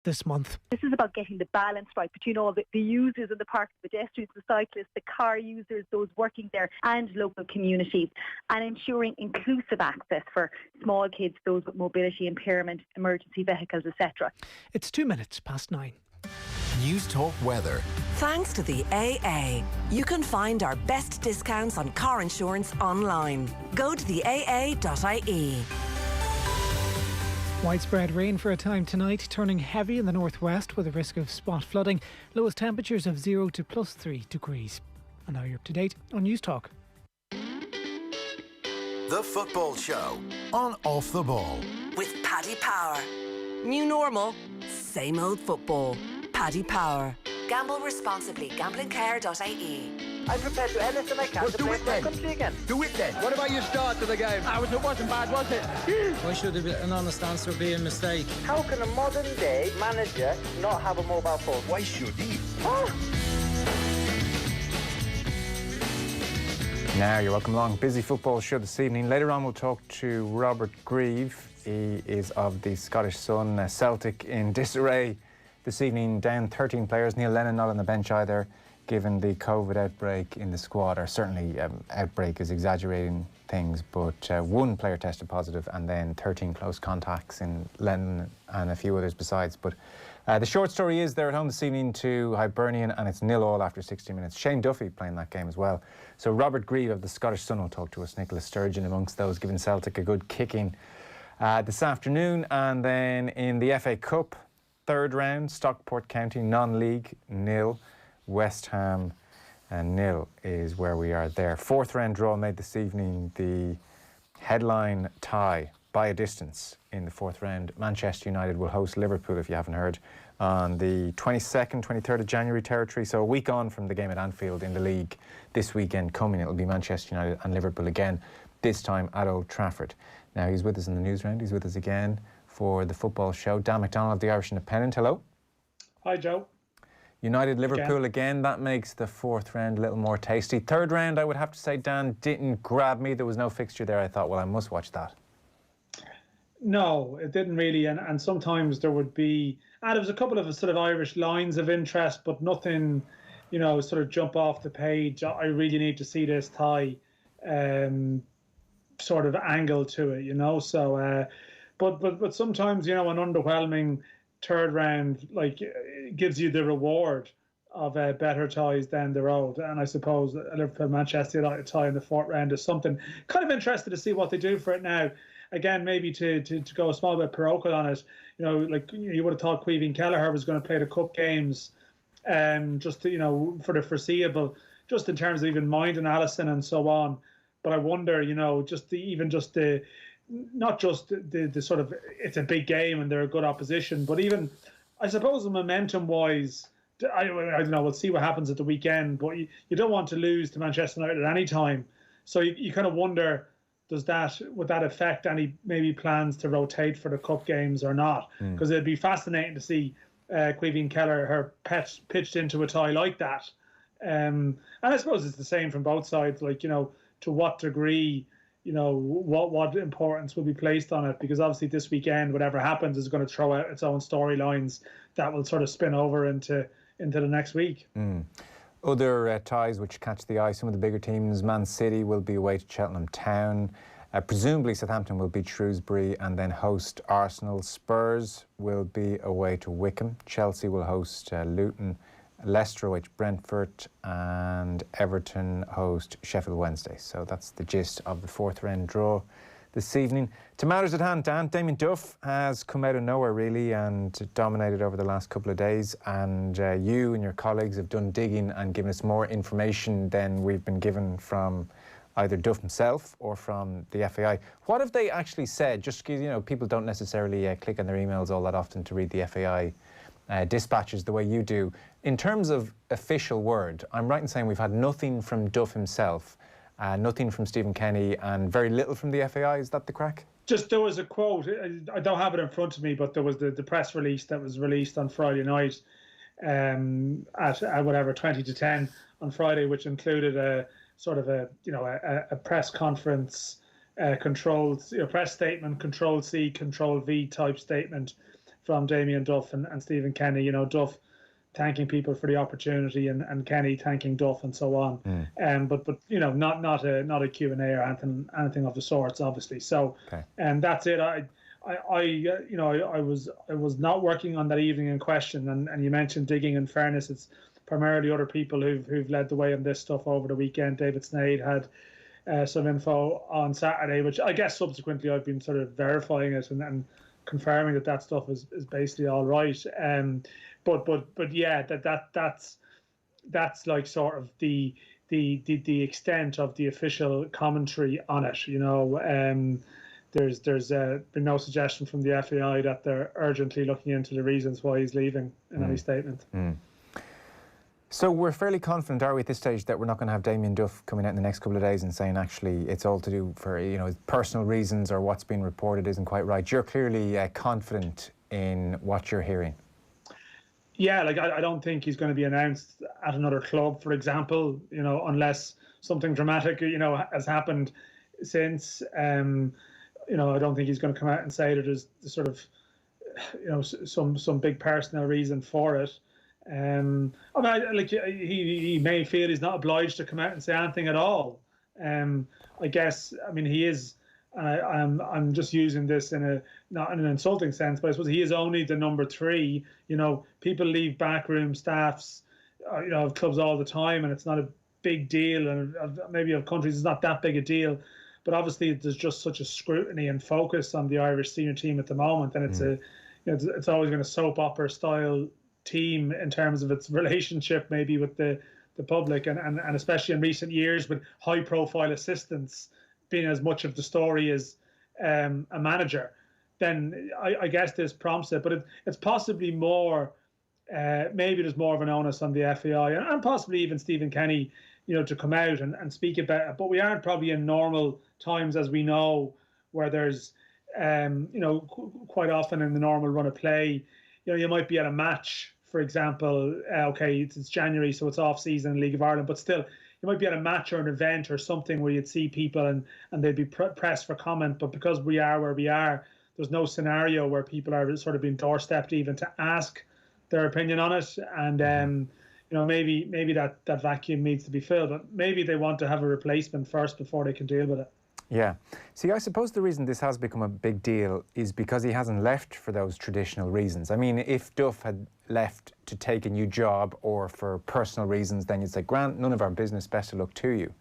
this month. This is about getting the balance right between all the users of the park, the pedestrians, the cyclists, the car users, those working there, and local communities, and ensuring inclusive access for small kids, those with mobility impairment, emergency vehicles, etc. It's 9:02. News Talk Weather. Thanks to the AA, you can find our best discounts on car insurance online. Go to the aa.ie. Widespread rain for a time tonight, turning heavy in the northwest with a risk of spot flooding. Lowest temperatures of 0 to +3 degrees. And now you're up to date on News Talk. The Football Show on Off the Ball. With Paddy Power. New normal, same old football. Paddy Power. Gamble responsibly. Gamblingcare.ie. I'm prepared to do anything I can to play for my country again. Do it then. What about your start to the game? It wasn't bad, was it? Why should an honest answer be a mistake? How can a modern day manager not have a mobile phone? Why should he? Now you're welcome along. Busy football show this evening. Later on we'll talk to Robert Grieve. He is of the Scottish Sun. Celtic in disarray this evening, down 13 players. Neil Lennon not on the bench either, given the COVID outbreak in the squad. Or certainly outbreak is exaggerating things, but one player tested positive and then 13 close contacts in Lennon and a few others besides. But the short story is they're at home this evening to Hibernian and it's 0-0 after 60 minutes. Shane Duffy playing that game as well. So Robert Grieve of the Scottish Sun will talk to us. Nicola Sturgeon amongst those, giving Celtic a good kicking this afternoon. And then in the FA Cup, third round, Stockport County, non-league, 0. West Ham, 0 is where we are there. Fourth round draw made this evening. The headline tie by a distance in the fourth round. Manchester United will host Liverpool, if you haven't heard, on the 22nd, 23rd of January territory. So a week on from the game at Anfield in the league this weekend coming. It'll be Manchester United and Liverpool again, this time at Old Trafford. Now he's with us in the news round. He's with us again for the football show. Dan McDonnell of the Irish Independent. Hello. Hi, Joe. United Liverpool again. That makes the fourth round a little more tasty. Third round, I would have to say, Dan, didn't grab me. There was no fixture there. I thought, well, I must watch that. No, it didn't really. And sometimes there would be, there was a couple of sort of Irish lines of interest, but nothing, sort of jump off the page. I really need to see this tie sort of angle to it, So, but sometimes, an underwhelming third round gives you the reward of better ties down the road. And I suppose Liverpool Manchester United tie in the fourth round is something. Kind of interested to see what they do for it now. Again, maybe to go a small bit parochial on it. You would have thought Queeveen Kelleher was going to play the cup games, just to, for the foreseeable, just in terms of even mind and Allison and so on. But I wonder, not just the sort of, it's a big game and they're a good opposition, but even, I suppose, the momentum-wise, I don't know, we'll see what happens at the weekend, but you don't want to lose to Manchester United at any time. So you kind of wonder, would that affect any maybe plans to rotate for the cup games or not? Because it'd be fascinating to see Queeveen Kelleher pitched into a tie like that. And I suppose it's the same from both sides, to what degree, what importance will be placed on it, because obviously this weekend, whatever happens, is going to throw out its own storylines that will sort of spin over into the next week. Other ties which catch the eye, some of the bigger teams, Man City will be away to Cheltenham Town. Presumably Southampton will beat Shrewsbury and then host Arsenal. Spurs will be away to Wickham. Chelsea will host Luton. Leicester away to Brentford, and Everton host Sheffield Wednesday. So that's the gist of the fourth round draw this evening. To matters at hand, Dan, Damien Duff has come out of nowhere really and dominated over the last couple of days, and you and your colleagues have done digging and given us more information than we've been given from either Duff himself or from the FAI. What have they actually said? Just because, people don't necessarily click on their emails all that often to read the FAI dispatches the way you do. In terms of official word, I'm right in saying we've had nothing from Duff himself, nothing from Stephen Kenny, and very little from the FAI. Is that the crack? Just there was a quote, I don't have it in front of me, but there was the press release that was released on Friday night at whatever, 20 to 10 on Friday, which included a sort of a press conference, controlled, press statement, Control C, Control V type statement from Damien Duff and Stephen Kenny. You know, Duff thanking people for the opportunity and Kenny thanking Duff and so on. But you know, not a Q&A or anything of the sorts, obviously. So and that's it. I was not working on that evening in question, and you mentioned digging. In fairness, it's primarily other people who've led the way on this stuff over the weekend. David Snade had some info on Saturday, which I guess subsequently I've been sort of verifying it and confirming that stuff is basically all right. But yeah, that's like sort of the extent of the official commentary on it. You know, there's been no suggestion from the FAI that they're urgently looking into the reasons why he's leaving in any statement. So we're fairly confident, are we, at this stage, that we're not going to have Damien Duff coming out in the next couple of days and saying actually it's all to do for, you know, personal reasons or what's been reported isn't quite right. You're clearly confident in what you're hearing. Yeah, like I don't think he's going to be announced at another club, for example, you know, unless something dramatic, you know, has happened since. You know, I don't think he's going to come out and say that there's sort of, you know, some big personal reason for it. I mean, like he may feel he's not obliged to come out and say anything at all. I guess, I mean, he is. I'm just using this not in an insulting sense, but I suppose he is only the number 3. You know, people leave backroom staffs, you know, of clubs all the time, and it's not a big deal. And maybe of countries, it's not that big a deal. But obviously, there's just such a scrutiny and focus on the Irish senior team at the moment, and it's always going to soap opera style team in terms of its relationship maybe with the public, and especially in recent years with high profile assistants being as much of the story as a manager. Then I guess this prompts it, but it's possibly more, maybe there's more of an onus on the FAI and possibly even Stephen Kenny, you know, to come out and speak about it. But we aren't probably in normal times, as we know, where there's, you know, quite often in the normal run of play, you know, you might be at a match, for example, okay, it's January, so it's off season in League of Ireland, but still, you might be at a match or an event or something where you'd see people and they'd be pressed for comment. But because we are where we are, there's no scenario where people are sort of being doorstepped even to ask their opinion on it. And, you know, maybe that vacuum needs to be filled. But maybe they want to have a replacement first before they can deal with it. Yeah. See, I suppose the reason this has become a big deal is because he hasn't left for those traditional reasons. I mean, if Duff had left to take a new job or for personal reasons, then you'd say, Grant, none of our business, best of luck to you.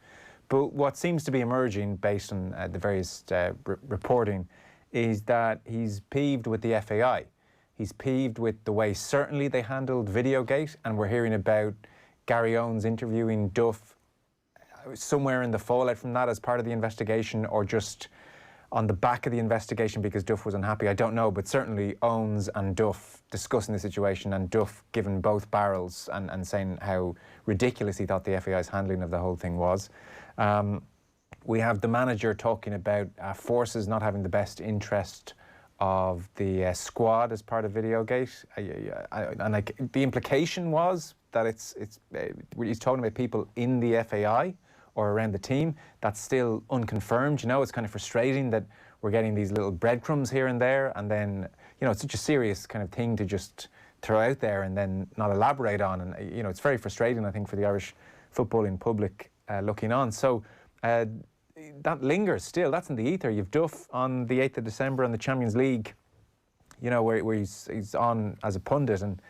But what seems to be emerging based on the various reporting is that he's peeved with the FAI. He's peeved with the way certainly they handled Videogate, and we're hearing about Gary Owens interviewing Duff somewhere in the fallout from that as part of the investigation, or just on the back of the investigation because Duff was unhappy. I don't know, but certainly Owens and Duff discussing the situation, and Duff giving both barrels and saying how ridiculous he thought the FAI's handling of the whole thing was. We have the manager talking about forces not having the best interest of the squad as part of Videogate, and like the implication was that he's talking about people in the FAI or around the team. That's still unconfirmed. You know, it's kind of frustrating that we're getting these little breadcrumbs here and there, and then, you know, it's such a serious kind of thing to just throw out there and then not elaborate on. And, you know, it's very frustrating, I think, for the Irish footballing public looking on. So that lingers still. That's in the ether. You've Duff on the 8th of December on the Champions League, you know, where he's on as a pundit, and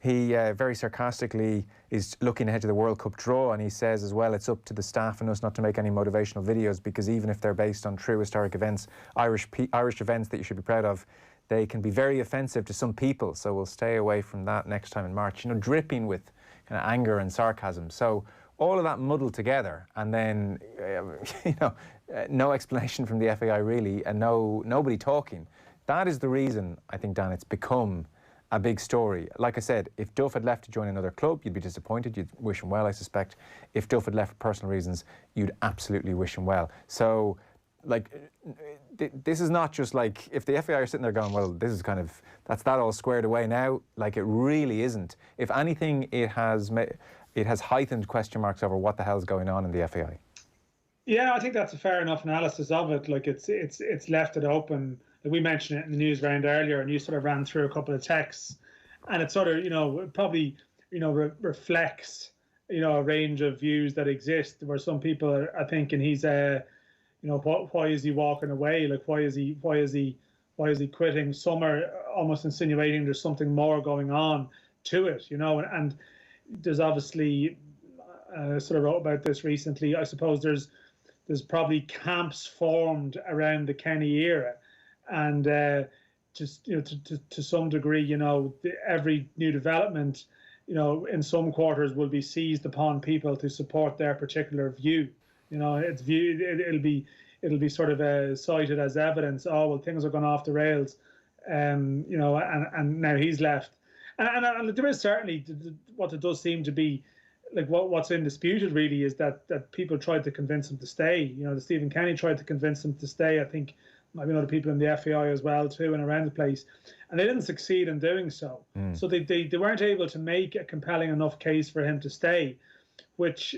he very sarcastically is looking ahead to the World Cup draw, and he says as well, it's up to the staff and us not to make any motivational videos, because even if they're based on true historic events, Irish events that you should be proud of, they can be very offensive to some people. So we'll stay away from that next time in March. You know, dripping with kind of anger and sarcasm. So all of that muddled together, and then you know, no explanation from the FAI really, and nobody talking. That is the reason, I think, Dan, it's become a big story. Like I said, if Duff had left to join another club, you'd be disappointed. You'd wish him well, I suspect. If Duff had left for personal reasons, you'd absolutely wish him well. So, like, this is not just like, if the FAI are sitting there going, well, this is kind of, that's that all squared away now. Like, it really isn't. If anything, it has heightened question marks over what the hell's going on in the FAI. Yeah, I think that's a fair enough analysis of it. Like, it's left it open. we mentioned it in the news round earlier, and you sort of ran through a couple of texts, and it sort of, probably, reflects, a range of views that exist, where some people are thinking he's, why is he walking away? Like, why is he quitting? Some are almost insinuating there's something more going on to it, and there's obviously, sort of wrote about this recently. I suppose there's probably camps formed around the Kenny era, and just to some degree, every new development, in some quarters will be seized upon people to support their particular view. It's viewed, it'll be sort of cited as evidence. Oh, well, things are going off the rails, and now he's left, and there is certainly what it does seem to be. Like what's indisputed really is that people tried to convince him to stay. Stephen Kenny tried to convince him to stay. I think maybe other people in the FAI as well too, and around the place, and they didn't succeed in doing so. So they weren't able to make a compelling enough case for him to stay, which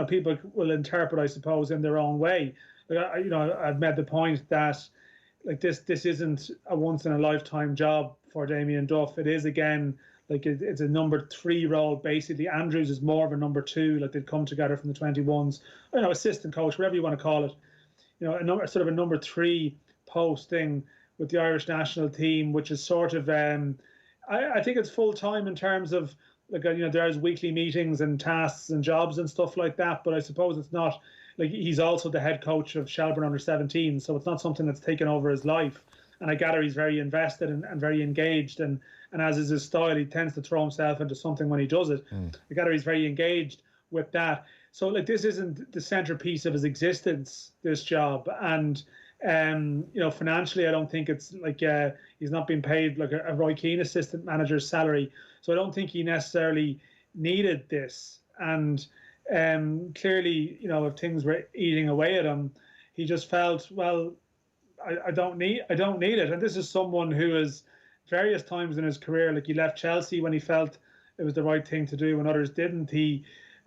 people will interpret, I suppose, in their own way. I've made the point that like this isn't a once in a lifetime job for Damien Duff. It is, again, like it's a number 3 role basically. Andrews is more of a number 2. Like they'd come together from the 21s, assistant coach, whatever you want to call it. Sort of a number 3 posting with the Irish national team, which is sort of I think it's full time in terms of like there's weekly meetings and tasks and jobs and stuff like that. But I suppose it's not like he's also the head coach of Shelbourne under-17, so it's not something that's taken over his life. And I gather he's very invested and very engaged, and as is his style, he tends to throw himself into something when he does it. I gather he's very engaged with that. So like this isn't the centerpiece of his existence, this job, and financially I don't think it's like he's not being paid like a Roy Keane assistant manager's salary, so I don't think he necessarily needed this. And clearly, if things were eating away at him, he just felt, well, I don't need it. And this is someone who has various times in his career, like he left Chelsea when he felt it was the right thing to do, when others didn't. He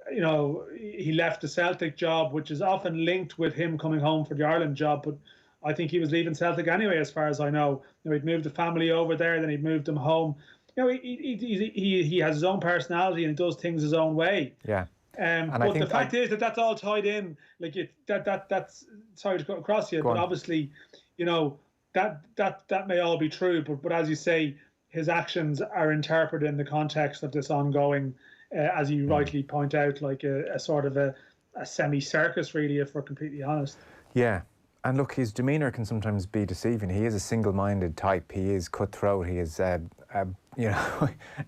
left the Celtic job, which is often linked with him coming home for the Ireland job, but I think he was leaving Celtic anyway, as far as I know. He'd moved the family over there, then he'd moved them home. He has his own personality and he does things his own way. Yeah. But the fact is that that's all tied in. Like that's sorry to cut across you, but obviously, that may all be true. But as you say, his actions are interpreted in the context of this ongoing, as you rightly point out, like a sort of a semi-circus, really, if we're completely honest. Yeah. And look, his demeanour can sometimes be deceiving. He is a single-minded type. He is cutthroat. He is,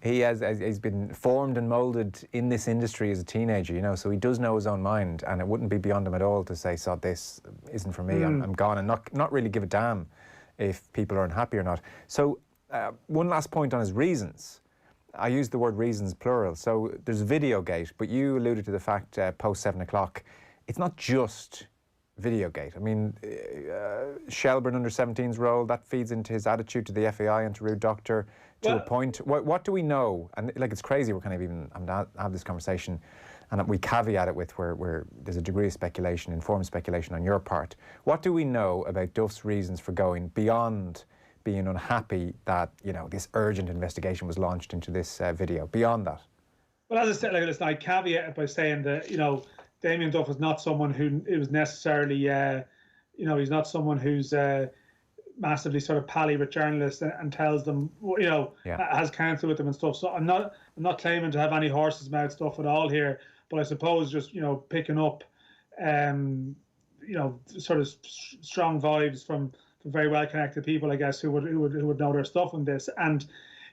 he's been formed and moulded in this industry as a teenager, so he does know his own mind, and it wouldn't be beyond him at all to say, "So this isn't for me. I'm gone," and not really give a damn if people are unhappy or not. So, one last point on his reasons. I use the word reasons plural. So there's Videogate, but you alluded to the fact post 7 o'clock. It's not just Videogate. I mean, Shelbourne under-17's role, that feeds into his attitude to the FAI and to Rude Doctor to a point. What do we know? And like, it's crazy we're kind of even have this conversation, and we caveat it with where there's a degree of speculation, informed speculation on your part. What do we know about Duff's reasons for going beyond being unhappy that this urgent investigation was launched into this video? Beyond that, well, as I said, like, listen, I caveat it by saying that Damien Duff is not someone who is necessarily, he's not someone who's massively sort of pally with journalists and tells them, has counsel with them and stuff. So I'm not claiming to have any horse's mouth stuff at all here, but I suppose just picking up, sort of strong vibes from very well connected people, I guess, who would know their stuff on this, and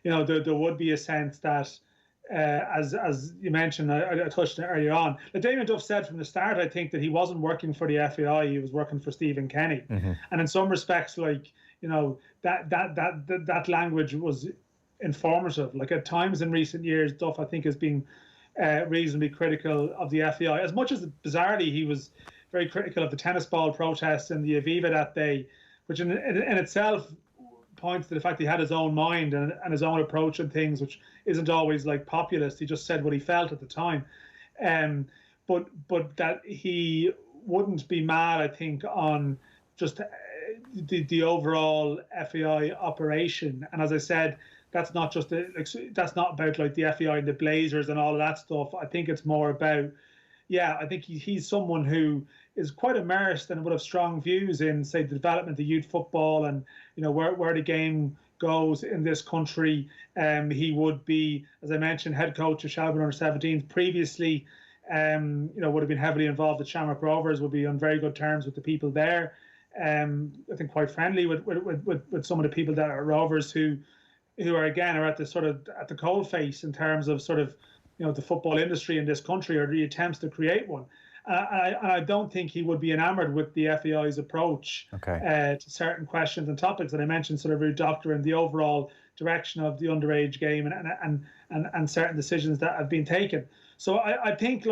there would be a sense that. As you mentioned, I touched on it earlier on. Like Damien Duff said from the start, I think, that he wasn't working for the FAI; he was working for Stephen Kenny. And in some respects, like that language was informative. Like at times in recent years, Duff, I think, has been reasonably critical of the FAI. As much as bizarrely, he was very critical of the tennis ball protests in the Aviva that day, which in itself points to the fact that he had his own mind and his own approach and things, which isn't always like populist. He just said what he felt at the time, but that he wouldn't be mad, I think, on just the overall FAI operation. And as I said, that's not just that's not about like the FAI and the Blazers and all of that stuff. I think it's more about, I think he's someone who is quite immersed and would have strong views in, say, the development of youth football and, where the game goes in this country. He would be, as I mentioned, head coach of Shelbourne under-17s previously. Would have been heavily involved at Shamrock Rovers, would be on very good terms with the people there. I think quite friendly with some of the people that are Rovers who are at the sort of at the coalface in terms of sort of the football industry in this country, or the attempts to create one. I don't think he would be enamored with the FAI's approach to certain questions and topics that I mentioned, sort of root doctor and the overall direction of the underage game and certain decisions that have been taken. So I think,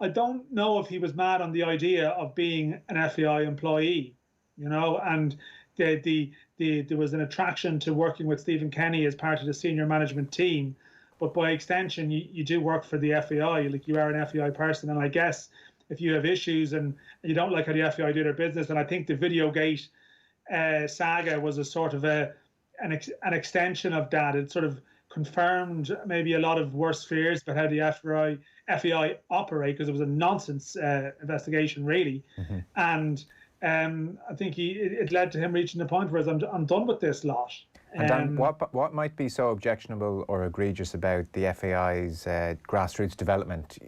I don't know if he was mad on the idea of being an FAI employee, and there was an attraction to working with Stephen Kenny as part of the senior management team. But by extension, you do work for the FAI, like you are an FAI person. And I guess if you have issues and you don't like how the FAI do their business, and I think the Videogate saga was a sort of an extension of that. It sort of confirmed maybe a lot of worst fears about how the FAI operate, because it was a nonsense investigation, really. Mm-hmm. And I think it led to him reaching the point where I'm done with this lot. And Dan, what might be so objectionable or egregious about the FAI's grassroots development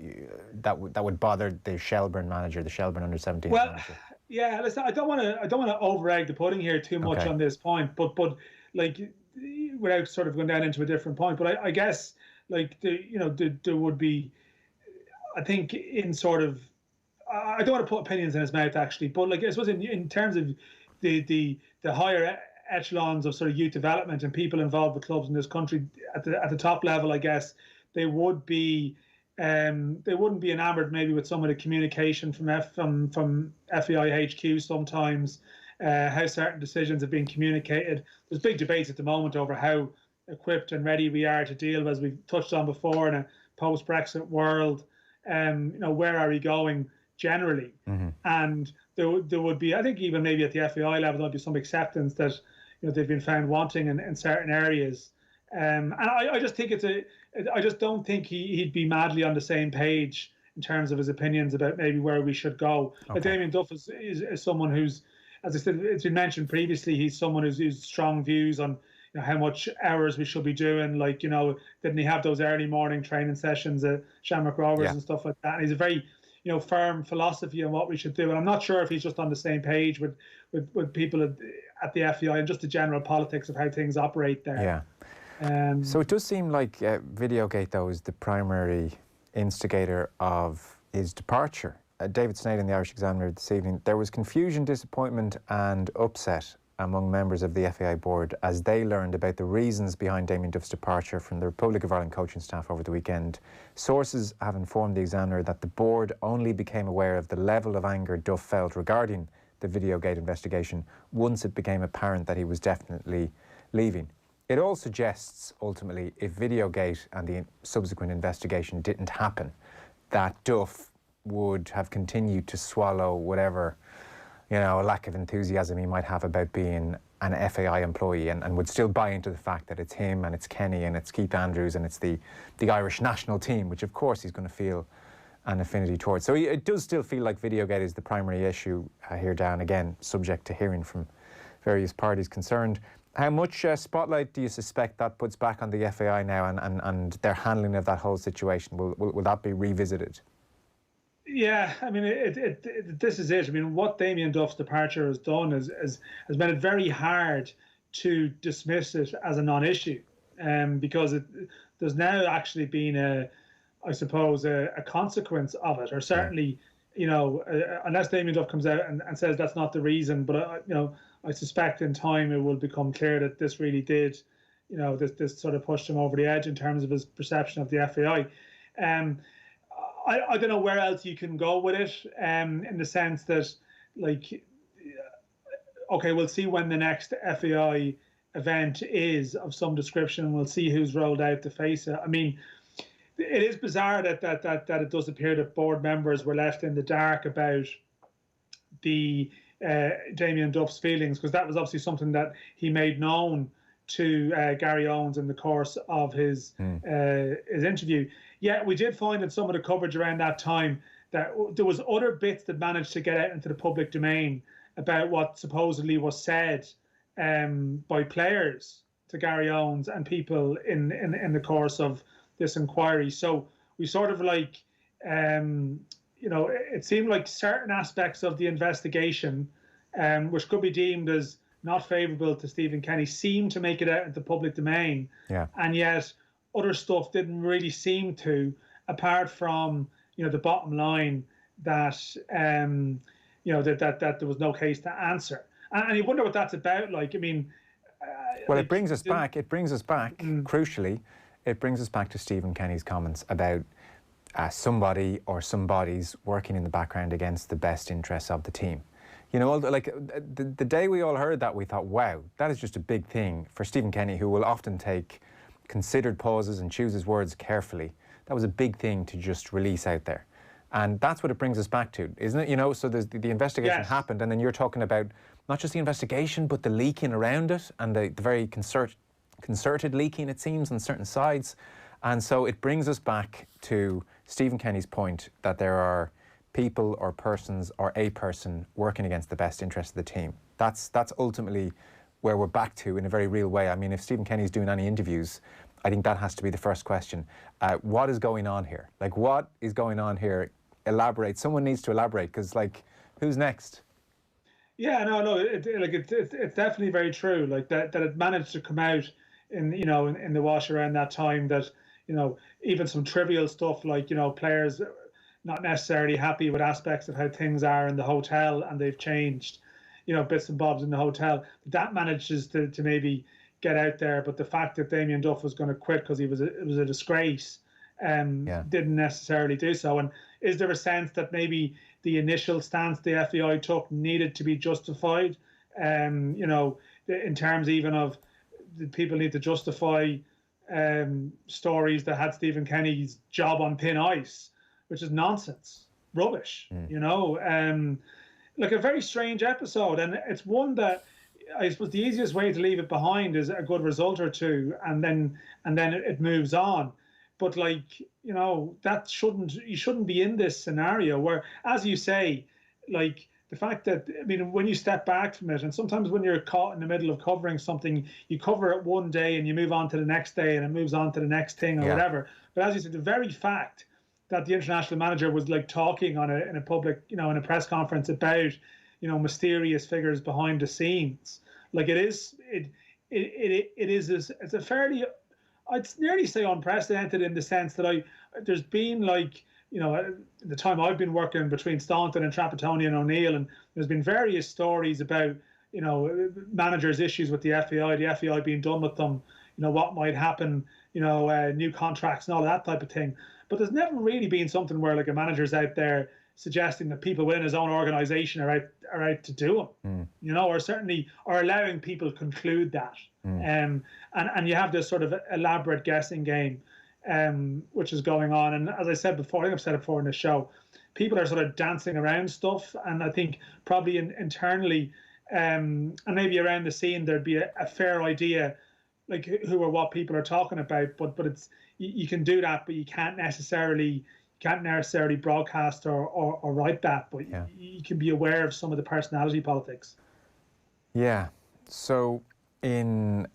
that would bother the Shelbourne manager, the Shelbourne under-17 manager? Yeah, listen, I don't want to over-egg the pudding here too much on this point, but without sort of going down into a different point. But I guess there would be, I think, in sort of, I don't want to put opinions in his mouth actually, but I suppose in terms of the higher echelons of sort of youth development and people involved with clubs in this country at the top level, I guess they wouldn't be enamored maybe with some of the communication from FAI HQ sometimes, how certain decisions have been communicated. There's big debates at the moment over how equipped and ready we are to deal, as we've touched on before, in a post-Brexit world. Where are we going generally? Mm-hmm. And there would be, I think, even maybe at the FAI level, there'll be some acceptance that they've been found wanting in certain areas. And I just think I just don't think he'd be madly on the same page in terms of his opinions about maybe where we should go. Okay. But Damien Duff is someone who's, as I said, it's been mentioned previously, he's someone who's strong views on how much hours we should be doing. Didn't he have those early morning training sessions at Shamrock Rovers and stuff like that? And he's a very firm philosophy on what we should do. And I'm not sure if he's just on the same page with people at the FAI and just the general politics of how things operate there. Yeah. So it does seem like Videogate, though, is the primary instigator of his departure. David Sneyd in the Irish Examiner this evening, there was confusion, disappointment and upset among members of the FAI board as they learned about the reasons behind Damien Duff's departure from the Republic of Ireland coaching staff over the weekend. Sources have informed the Examiner that the board only became aware of the level of anger Duff felt regarding the Videogate investigation once it became apparent that he was definitely leaving. It all suggests, ultimately, if Videogate and the subsequent investigation didn't happen, that Duff would have continued to swallow whatever lack of enthusiasm he might have about being an FAI employee, and would still buy into the fact that it's him and it's Kenny and it's Keith Andrews and it's the Irish national team, which of course he's going to feel an affinity towards. So it does still feel like Videogate is the primary issue here, Dan, again, subject to hearing from various parties concerned. How much spotlight do you suspect that puts back on the FAI now and their handling of that whole situation? Will that be revisited? Yeah, I mean, this is it. I mean, what Damien Duff's departure has done has made it very hard to dismiss it as a non-issue, because there's now actually been a consequence of it, or certainly, unless Damien Duff comes out and says that's not the reason, but I suspect in time it will become clear that this really did, this sort of pushed him over the edge in terms of his perception of the FAI. I don't know where else you can go with it, in the sense that, we'll see when the next FAI event is of some description, and we'll see who's rolled out to face it. I mean, it is bizarre that it does appear that board members were left in the dark about the Damien Duff's feelings, because that was obviously something that he made known to Gary Owens in the course of his interview. Yeah, we did find in some of the coverage around that time that there was other bits that managed to get out into the public domain about what supposedly was said by players to Gary Owens and people in the course of this inquiry. So we sort of like, it seemed like certain aspects of the investigation, which could be deemed as not favourable to Stephen Kenny, seemed to make it out into public domain. Yeah. And yet other stuff didn't really seem to, apart from, the bottom line that, that there was no case to answer. And you wonder what that's about. Like, I mean... well, it brings us back, crucially, it brings us back to Stephen Kenny's comments about somebody or somebodies working in the background against the best interests of the team. Like the day we all heard that, we thought, wow, that is just a big thing for Stephen Kenny, who will often take considered pauses and choose his words carefully. That was a big thing to just release out there. And that's what it brings us back to, isn't it? So there's the investigation happened, and then you're talking about not just the investigation, but the leaking around it, and the very concerted leaking, it seems, on certain sides. And so it brings us back to Stephen Kenny's point that there are people or persons or a person working against the best interest of the team. That's ultimately where we're back to in a very real way. I mean, if Stephen Kenny's doing any interviews, I think that has to be the first question. What is going on here? Like, what is going on here? Elaborate. Someone needs to elaborate, because, like, who's next? Yeah, no, it's definitely very true. Like that it managed to come out in the wash around that time that even some trivial stuff like players not necessarily happy with aspects of how things are in the hotel, and they've changed bits and bobs in the hotel. That manages to maybe get out there, but the fact that Damien Duff was going to quit because it was a disgrace didn't necessarily do so. And is there a sense that maybe the initial stance the FAI took needed to be justified? In terms even of the people need to justify stories that had Stephen Kenny's job on thin ice, which is nonsense, rubbish. Like a very strange episode, and it's one that I suppose the easiest way to leave it behind is a good result or two, and then it moves on. But you shouldn't be in this scenario where, as you say, like the fact that, I mean, when you step back from it, and sometimes when you're caught in the middle of covering something, you cover it one day and you move on to the next day and it moves on to the next thing or whatever. But as you said, the very fact that the international manager was like talking in a public, in a press conference about, mysterious figures behind the scenes, like it's a fairly, I'd nearly say unprecedented, in the sense that there's been like, the time I've been working between Staunton and Trapattoni and O'Neill, and there's been various stories about, managers' issues with the FAI being done with them, what might happen, new contracts and all that type of thing. But there's never really been something where like a manager's out there suggesting that people within his own organisation are out to do him, or certainly are allowing people to conclude that. And you have this sort of elaborate guessing game, which is going on. And as I said before, I think I've said it before in the show, people are sort of dancing around stuff. And I think probably internally, and maybe around the scene, there'd be a fair idea like who or what people are talking about. But it's, you can do that, but you can't necessarily broadcast or write that, but you can be aware of some of the personality politics. Yeah. So in,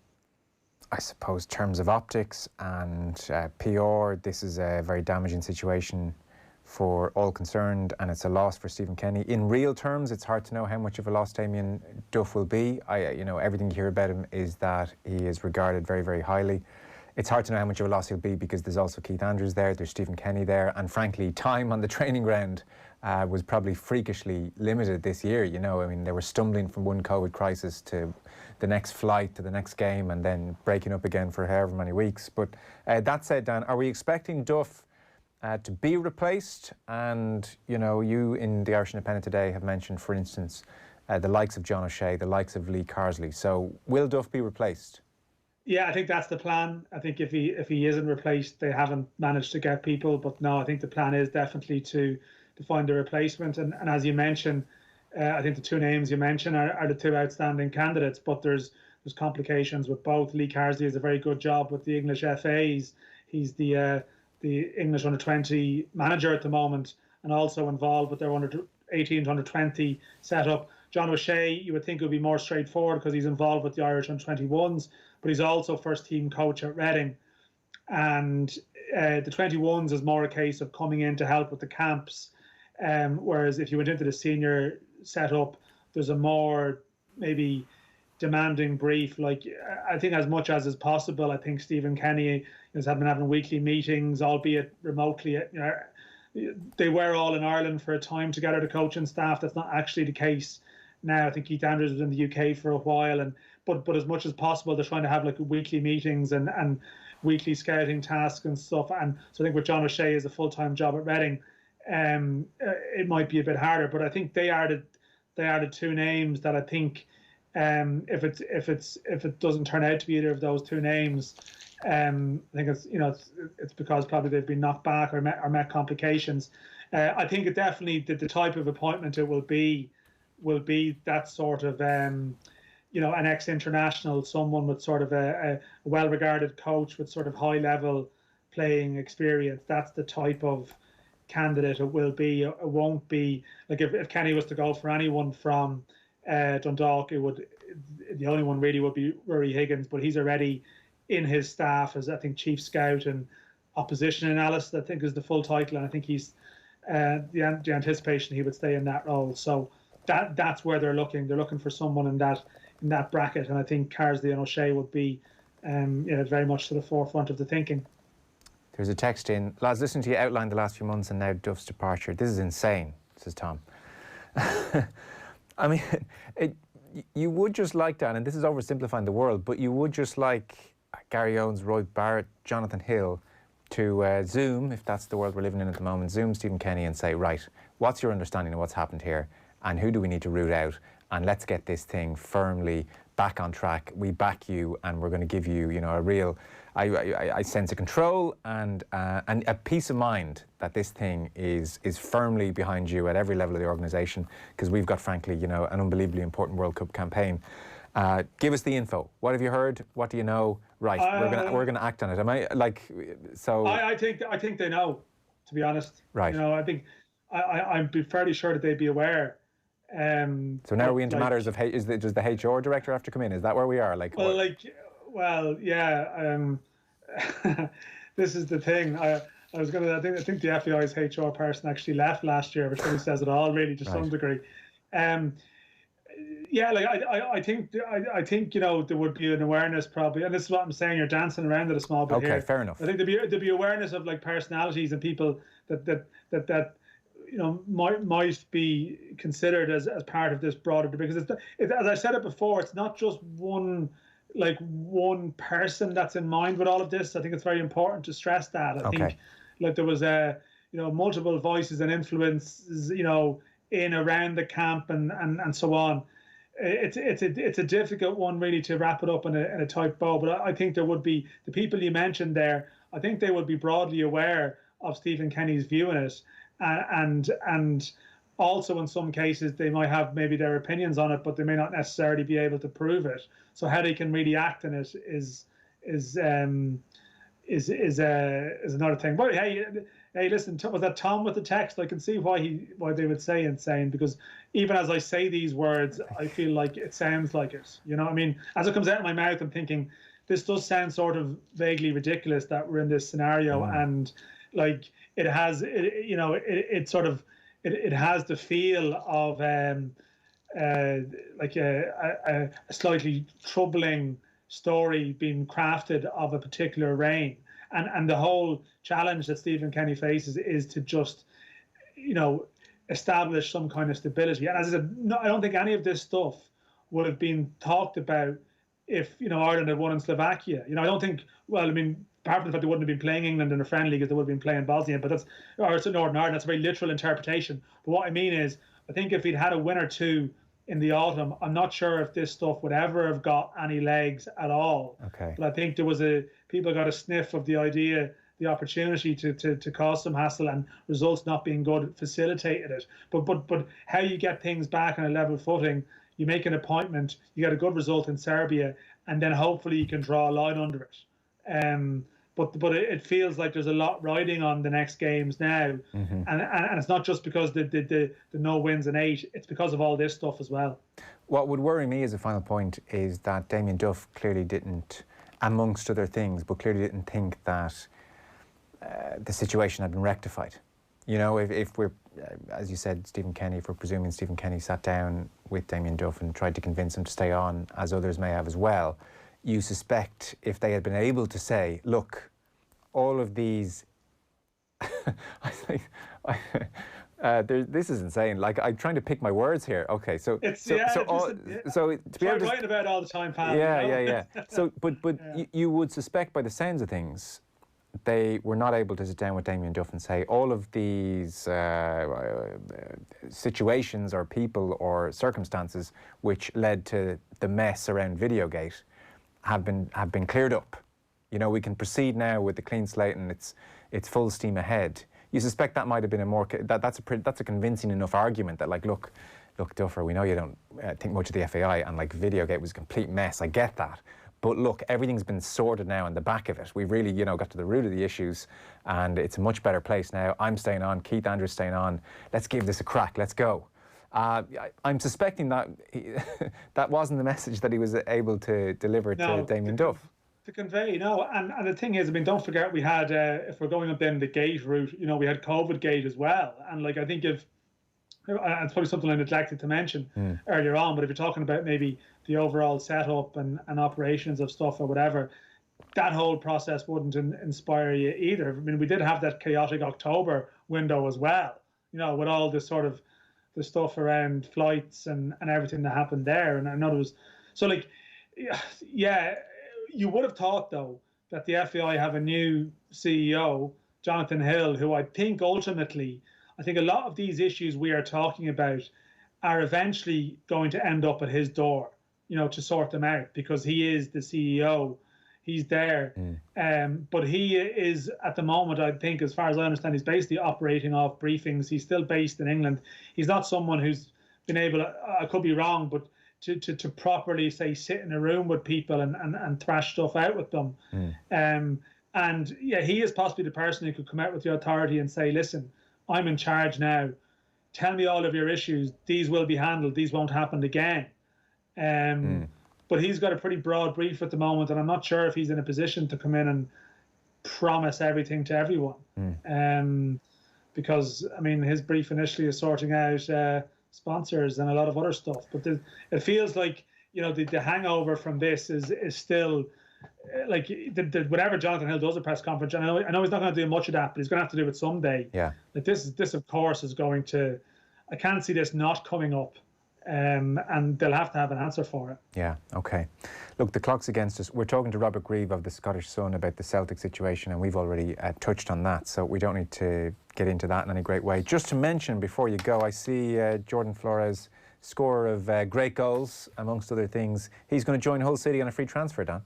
I suppose, terms of optics and PR, this is a very damaging situation for all concerned, and it's a loss for Stephen Kenny. In real terms, it's hard to know how much of a loss Damien Duff will be. Everything you hear about him is that he is regarded very, very highly. It's hard to know how much of a loss he'll be, because there's also Keith Andrews there, there's Stephen Kenny there, and frankly, time on the training ground was probably freakishly limited this year. I mean, they were stumbling from one COVID crisis to the next flight to the next game, and then breaking up again for however many weeks. But that said, Dan, are we expecting Duff to be replaced? And, you in the Irish Independent today have mentioned, for instance, the likes of John O'Shea, the likes of Lee Carsley. So will Duff be replaced? Yeah, I think that's the plan. I think if he isn't replaced, they haven't managed to get people. But no, I think the plan is definitely to find a replacement. And as you mentioned, I think the two names you mentioned are the two outstanding candidates, but there's complications with both. Lee Carsley has a very good job with the English FA. He's the English under-20 manager at the moment, and also involved with their under-18 to under-20 setup. John O'Shea, you would think would be more straightforward because he's involved with the Irish under-21s, but he's also first-team coach at Reading. And the 21s is more a case of coming in to help with the camps, whereas if you went into the senior setup, there's a more maybe demanding brief. Like, I think as much as is possible, I think Stephen Kenny has been having weekly meetings, albeit remotely. They were all in Ireland for a time together, the coaching staff. That's not actually the case now. I think Keith Andrews was in the UK for a while, but as much as possible, they're trying to have like weekly meetings and weekly scouting tasks and stuff. And so I think with John O'Shea as a full-time job at Reading, it might be a bit harder. But I think they are the two names that I think, if it doesn't turn out to be either of those two names, I think it's because probably they've been knocked back or met complications. I think it definitely the type of appointment it will be that sort of an ex-international, someone with sort of a well-regarded coach with sort of high-level playing experience. That's the type of candidate it will be. It won't be like if Kenny was to go for anyone from Dundalk, the only one really would be Rory Higgins, but he's already in his staff as, I think, chief scout and opposition analyst, I think is the full title, and I think he's the anticipation he would stay in that role. So that's where they're looking. They're looking for someone in that bracket, and I think Carsley and O'Shea would be very much to the forefront of the thinking. There's a text in. Lads, listen to you outline the last few months and now Duff's departure. This is insane, says Tom. I mean, you would just like, Dan, and this is oversimplifying the world, but you would just like Gary Owens, Roy Barrett, Jonathan Hill to Zoom, if that's the world we're living in at the moment, Zoom Stephen Kenny and say, right, what's your understanding of what's happened here and who do we need to root out, and let's get this thing firmly back on track. We back you and we're going to give you, a real, I sense of control and a peace of mind that this thing is firmly behind you at every level of the organisation, because we've got, frankly, an unbelievably important World Cup campaign. Give us the info. What have you heard? What do you know? Right, we're gonna act on it. Am I like so? I think they know, to be honest. Right. I think I'm fairly sure that they'd be aware. So now are we into matters of does the HR director have to come in? Is that where we are? This is the thing. I think the FAI's HR person actually left last year, which really says it all, really, to some degree. I think there would be an awareness probably, and this is what I'm saying. You're dancing around it a small bit here. Okay, fair enough. I think there'd be awareness of like personalities and people that might be considered as part of this broader, because it's as I said it before, it's not just one person that's in mind with all of this. I think it's very important to stress that. I think like there was multiple voices and influences in around the camp and so on. It's a difficult one really to wrap it up in a tight bow, but I think there would be the people you mentioned there. I think they would be broadly aware of Stephen Kenny's view in it, and also in some cases they might have maybe their opinions on it, but they may not necessarily be able to prove it. So how they can really act in it is another thing. But hey, listen, was that Tom with the text? I can see why they would say insane, because even as I say these words, I feel like it sounds like it. You know what I mean? As it comes out of my mouth, I'm thinking this does sound sort of vaguely ridiculous that we're in this scenario, and like it has the feel of like a slightly troubling story being crafted of a particular reign. And the whole challenge that Stephen Kenny faces is to just, establish some kind of stability. And as I said, no, I don't think any of this stuff would have been talked about if, Ireland had won in Slovakia. I don't think, apart from the fact they wouldn't have been playing England in a friendly because they would have been playing Bosnia, but it's Northern Ireland. That's a very literal interpretation. But what I mean is, I think if he'd had a win or two in the autumn, I'm not sure if this stuff would ever have got any legs at all. Okay. But I think people got a sniff of the idea the opportunity to cause some hassle, and results not being good facilitated it. But how you get things back on a level footing, you make an appointment, you get a good result in Serbia, and then hopefully you can draw a line under it. But it feels like there's a lot riding on the next games now, and it's not just because the no wins in 8, it's because of all this stuff as well. What would worry me as a final point is that Damien Duff clearly didn't, amongst other things, but clearly didn't think that the situation had been rectified. You know, if we're, as you said, Stephen Kenny, if we're presuming Stephen Kenny sat down with Damien Duff and tried to convince him to stay on, as others may have as well, you suspect if they had been able to say, look, all of these, I think, this is insane. Like, I'm trying to pick my words here. Okay, so to be able to writing about it all the time, pal. Yeah. So, but you would suspect by the sounds of things, they were not able to sit down with Damien Duff and say all of these situations or people or circumstances which led to the mess around Videogate have been cleared up. You know, we can proceed now with the clean slate and it's full steam ahead. You suspect that might have been that's a convincing enough argument that, like, look, Duffer, we know you don't think much of the FAI, and like Videogate was a complete mess. I get that. But look, everything's been sorted now on the back of it. We've really, got to the root of the issues, and it's a much better place now. I'm staying on. Keith Andrews staying on. Let's give this a crack. Let's go. I'm suspecting that that wasn't the message that he was able to deliver to Damien Duff. To convey, and the thing is, I mean, don't forget we had, if we're going up then the gate route, we had COVID gate as well. And like, I think it's probably something I neglected to mention earlier on, but if you're talking about maybe the overall setup and operations of stuff or whatever, that whole process wouldn't inspire you either. I mean, we did have that chaotic October window as well, with all this sort of the stuff around flights and everything that happened there. And I know there was, so like, yeah, you would have thought though that the FAI have a new CEO, Jonathan Hill, who I think ultimately, I think a lot of these issues we are talking about are eventually going to end up at his door, to sort them out, because he is the CEO. He's there. But he is, at the moment, I think, as far as I understand, he's basically operating off briefings. He's still based in England. He's not someone who's been able, I could be wrong, but to properly, say, sit in a room with people and thrash stuff out with them. And yeah, he is possibly the person who could come out with the authority and say, listen, I'm in charge now. Tell me all of your issues. These will be handled. These won't happen again. But he's got a pretty broad brief at the moment, and I'm not sure if he's in a position to come in and promise everything to everyone. Because, I mean, his brief initially is sorting out sponsors and a lot of other stuff. But it feels like, the hangover from this is still, like, whatever Jonathan Hill does at press conference, and I know he's not going to do much of that, but he's going to have to do it someday. Yeah. Like this of course is going to, I can't see this not coming up. And they'll have to have an answer for it. Yeah, okay. Look, the clock's against us. We're talking to Robert Grieve of the Scottish Sun about the Celtic situation, and we've already touched on that, so we don't need to get into that in any great way. Just to mention before you go, I see Jordan Flores, scorer of great goals, amongst other things. He's going to join Hull City on a free transfer, Dan.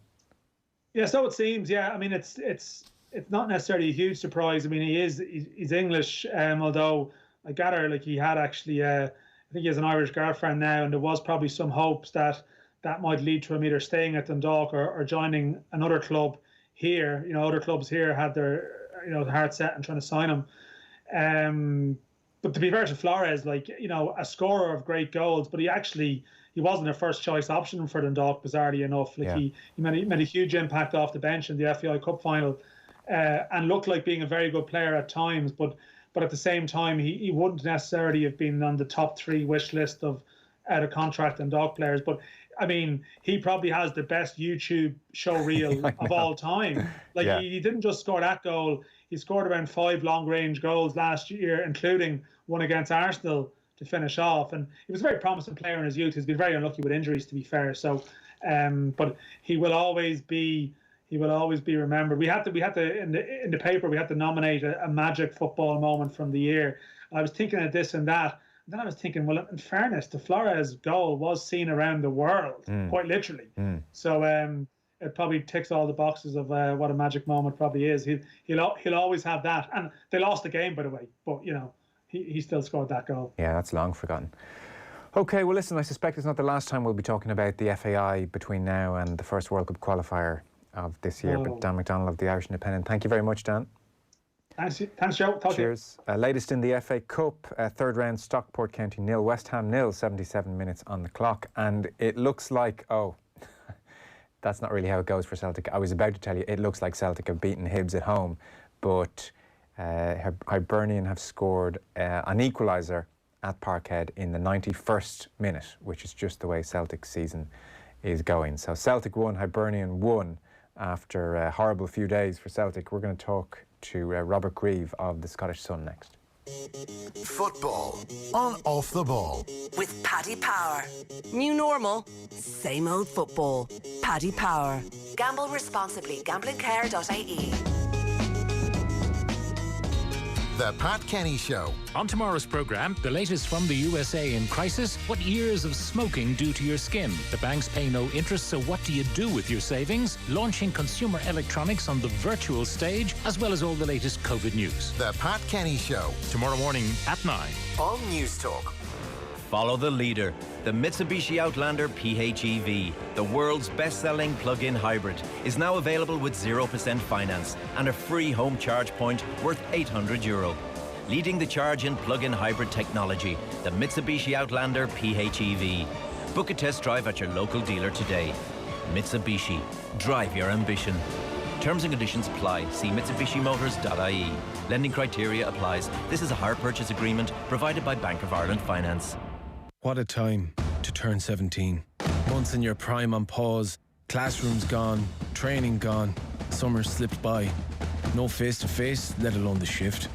Yeah, so it seems. Yeah, I mean, it's not necessarily a huge surprise. I mean, he's English, although I gather like he had actually. I think he has an Irish girlfriend now, and there was probably some hopes that might lead to him either staying at Dundalk or joining another club here. Other clubs here had their heart set and trying to sign him. But to be fair to Flores, like, a scorer of great goals, but he wasn't a first choice option for Dundalk, bizarrely enough. Like he made a huge impact off the bench in the FAI Cup final, and looked like being a very good player at times, but at the same time, he wouldn't necessarily have been on the top 3 wish list of out of contract and dog players. But I mean, he probably has the best YouTube show reel of all time. Like he didn't just score that goal; he scored around 5 long range goals last year, including one against Arsenal to finish off. And he was a very promising player in his youth. He's been very unlucky with injuries, to be fair. So, but he will always be. He will always be remembered. We had to in the paper we had to nominate a magic football moment from the year. I was thinking of this and that. And then I was thinking, well, in fairness, the Flores goal was seen around the world, quite literally. So it probably ticks all the boxes of what a magic moment probably is. He'll always have that. And they lost the game, by the way, but he still scored that goal. Yeah, that's long forgotten. Okay, well listen, I suspect it's not the last time we'll be talking about the FAI between now and the first World Cup qualifier of this year. But Dan McDonnell of the Irish Independent, thank you very much, Dan. Thanks, Joe. Talk Cheers. Latest in the FA Cup, third round, Stockport County 0, West Ham 0, 77 minutes on the clock. And it looks like, that's not really how it goes for Celtic. I was about to tell you, it looks like Celtic have beaten Hibs at home, but Hibernian have scored an equaliser at Parkhead in the 91st minute, which is just the way Celtic's season is going. So Celtic won, Hibernian won after a horrible few days for Celtic. We're going to talk to Robert Grieve of the Scottish Sun next. Football on Off the Ball. With Paddy Power. New normal, same old football. Paddy Power. Gamble responsibly. Gamblingcare.ie. The Pat Kenny Show. On tomorrow's programme, the latest from the USA in crisis. What years of smoking do to your skin? The banks pay no interest, so what do you do with your savings? Launching consumer electronics on the virtual stage, as well as all the latest COVID news. The Pat Kenny Show. Tomorrow morning at 9. On News Talk. Follow the leader, the Mitsubishi Outlander PHEV, the world's best-selling plug-in hybrid, is now available with 0% finance and a free home charge point worth €800. Leading the charge in plug-in hybrid technology, the Mitsubishi Outlander PHEV. Book a test drive at your local dealer today. Mitsubishi, drive your ambition. Terms and conditions apply. See mitsubishimotors.ie. Lending criteria applies. This is a hire purchase agreement provided by Bank of Ireland Finance. What a time to turn 17. Months in your prime on pause, classrooms gone, training gone, summer slipped by. No face-to-face, let alone the shift.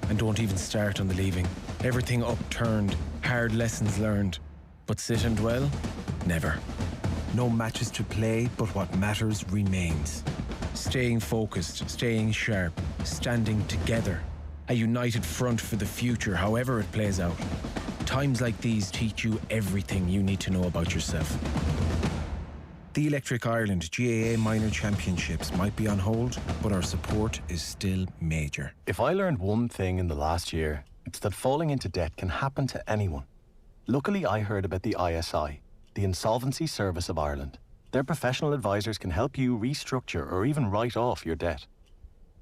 And don't even start on the leaving. Everything upturned, hard lessons learned. But sit and dwell? Never. No matches to play, but what matters remains. Staying focused, staying sharp, standing together. A united front for the future, however it plays out. Times like these teach you everything you need to know about yourself. The Electric Ireland GAA Minor Championships might be on hold, but our support is still major. If I learned one thing in the last year, it's that falling into debt can happen to anyone. Luckily, I heard about the ISI, the Insolvency Service of Ireland. Their professional advisors can help you restructure or even write off your debt.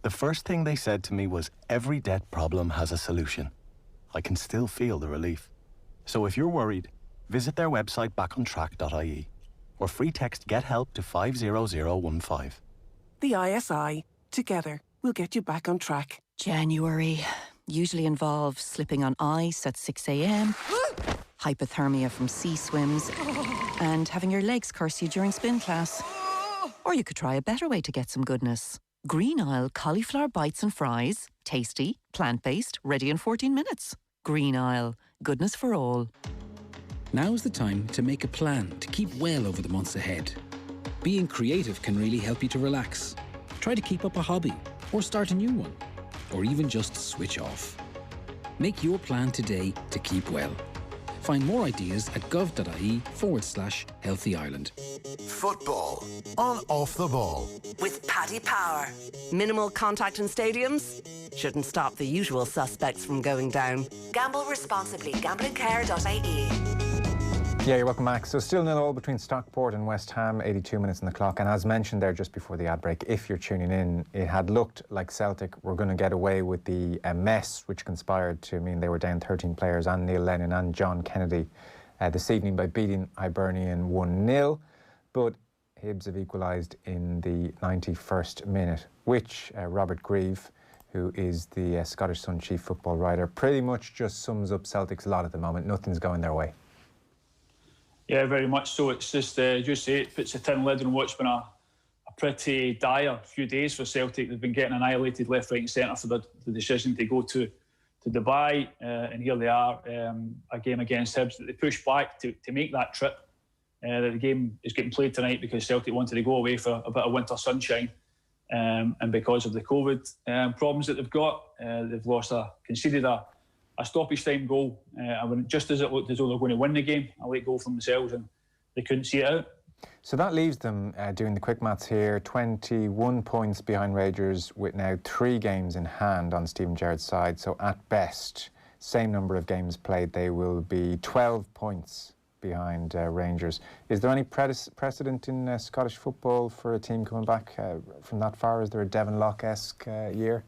The first thing they said to me was, every debt problem has a solution. I can still feel the relief. So if you're worried, visit their website backontrack.ie or free text Get Help to 50015. The ISI. Together, we'll get you back on track. January usually involves slipping on ice at 6 a.m, hypothermia from sea swims, and having your legs curse you during spin class. Or you could try a better way to get some goodness. Green Isle cauliflower bites and fries. Tasty, plant-based, ready in 14 minutes. Green Isle. Goodness for all. Now's the time to make a plan to keep well over the months ahead. Being creative can really help you to relax. Try to keep up a hobby, or start a new one, or even just switch off. Make your plan today to keep well. Find more ideas at gov.ie/Healthy Ireland. Football on Off the Ball. With Paddy Power. Minimal contact in stadiums shouldn't stop the usual suspects from going down. Gamble responsibly. Gamblingcare.ie. Yeah, you're welcome, Max. So still 0-0 between Stockport and West Ham, 82 minutes on the clock. And as mentioned there just before the ad break, if you're tuning in, it had looked like Celtic were going to get away with the mess which conspired to mean they were down 13 players and Neil Lennon and John Kennedy this evening by beating Hibernian 1-0. But Hibs have equalised in the 91st minute, which Robert Grieve, who is the Scottish Sun chief football writer, pretty much just sums up Celtic's lot at the moment. Nothing's going their way. Yeah, very much so. It's just, you say, it puts a tin lid on what's been a pretty dire few days for Celtic. They've been getting annihilated left, right and centre for the decision to go to Dubai. And here they are, a game against Hibs that they pushed back to make that trip. The game is getting played tonight because Celtic wanted to go away for a bit of winter sunshine. And because of the COVID problems that they've got, they've conceded a stoppage time goal. Just as it looked as though they were going to win the game, a late goal from themselves, and they couldn't see it out. So that leaves them, doing the quick maths here, 21 points behind Rangers with now 3 games in hand on Stephen Gerrard's side. So at best, same number of games played, they will be 12 points behind Rangers. Is there any precedent in Scottish football for a team coming back from that far? Is there a Devon Lough-esque year?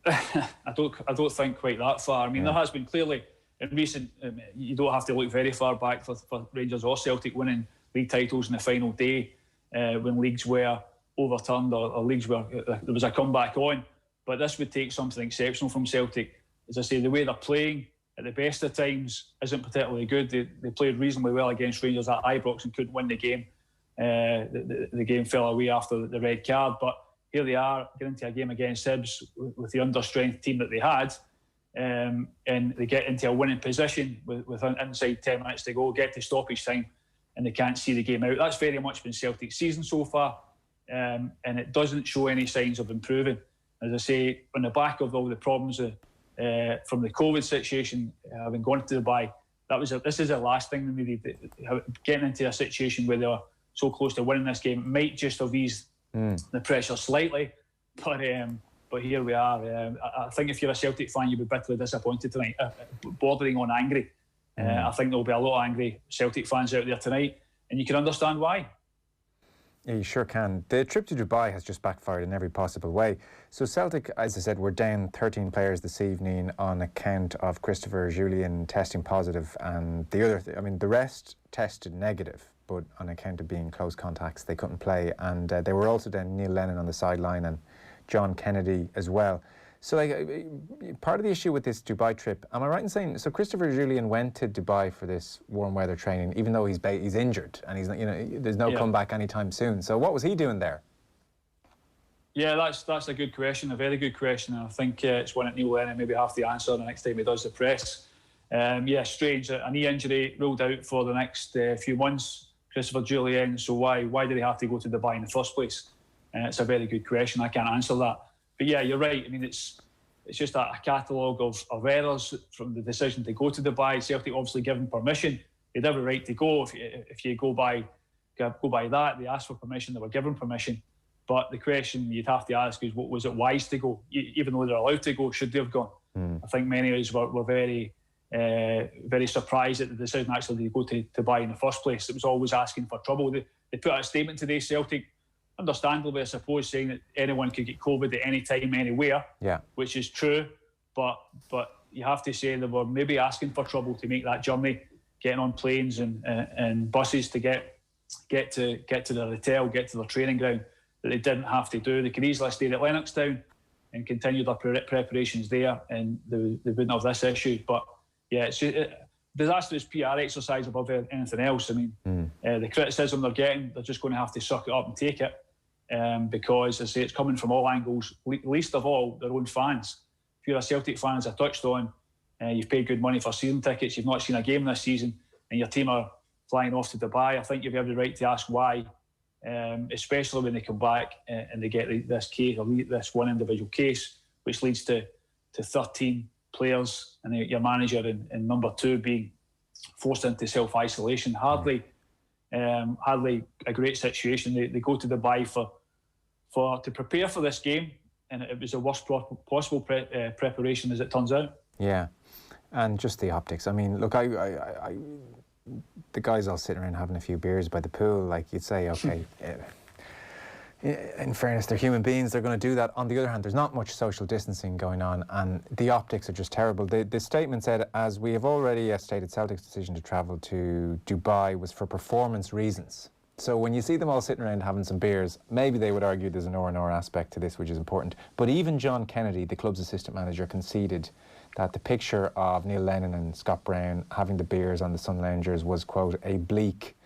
I don't think quite that far. I mean, there has been clearly in recent. You don't have to look very far back for Rangers or Celtic winning league titles in the final day when leagues were overturned or leagues where there was a comeback on. But this would take something exceptional from Celtic. As I say, the way they're playing at the best of times isn't particularly good. They played reasonably well against Rangers at Ibrox and couldn't win the game. The game fell away after the red card. But here they are, getting into a game against Hibs with the understrength team that they had. And they get into a winning position with inside 10 minutes to go, get to stoppage time, and they can't see the game out. That's very much been Celtic's season so far, and it doesn't show any signs of improving. As I say, on the back of all the problems from the COVID situation, having gone to Dubai, this is the last thing they needed. Getting into a situation where they are so close to winning this game might just have eased the pressure slightly, but here we are. I think if you're a Celtic fan, you'll be bitterly disappointed tonight, bordering on angry. I think there'll be a lot of angry Celtic fans out there tonight, and you can understand why. Yeah, you sure can. The trip to Dubai has just backfired in every possible way. So Celtic, as I said, were down 13 players this evening on account of Christopher Jullien testing positive, and the rest tested negative, but on account of being close contacts, they couldn't play. And they were also down Neil Lennon on the sideline and John Kennedy as well. So, part of the issue with this Dubai trip, am I right in saying, so Christopher Jullien went to Dubai for this warm weather training, even though he's injured and he's, there's no comeback anytime soon. So, what was he doing there? Yeah, that's a good question, a very good question. And I think it's one that Neil Lennon maybe have to answer the next time he does the press. Strange, a knee injury ruled out for the next few months. Christopher Jullien. So why did he have to go to Dubai in the first place? It's a very good question. I can't answer that. But yeah, you're right. I mean, it's just a catalogue of errors from the decision to go to Dubai. Celtic obviously given permission. They had every right to go. If you go by that, they asked for permission. They were given permission. But the question you'd have to ask is, what was it wise to go? Even though they're allowed to go, should they have gone? I think many of us were very, very surprised at the decision actually to go to Dubai in the first place. It was always asking for trouble. They put out a statement today, Celtic, understandably, I suppose, saying that anyone could get COVID at any time, anywhere, which is true. But you have to say they were maybe asking for trouble to make that journey, getting on planes and buses to get to their hotel, get to their training ground, that they didn't have to do. They could easily have stayed at Lennoxtown and continued their preparations there, and they wouldn't have this issue. But yeah, it's disastrous PR exercise above anything else. I mean, the criticism they're getting, they're just going to have to suck it up and take it, because, as I say, it's coming from all angles, least of all their own fans. If you're a Celtic fan, as I touched on, you've paid good money for season tickets, you've not seen a game this season, and your team are flying off to Dubai, I think you've every right to ask why, especially when they come back and they get this case, or this one individual case, which leads to 13 players and your manager and number 2 being forced into self-isolation. Hardly a great situation. They go to Dubai to prepare for this game, and it was the worst possible preparation, as it turns out. Yeah, and just the optics. I mean, look, I the guys all sitting around having a few beers by the pool, like you'd say, okay, in fairness, they're human beings, they're going to do that. On the other hand, there's not much social distancing going on, and the optics are just terrible. The statement said, as we have already stated, Celtic's decision to travel to Dubai was for performance reasons. So when you see them all sitting around having some beers, maybe they would argue there's an or aspect to this, which is important. But even John Kennedy, the club's assistant manager, conceded that the picture of Neil Lennon and Scott Brown having the beers on the Sun Loungers was, quote, a bleak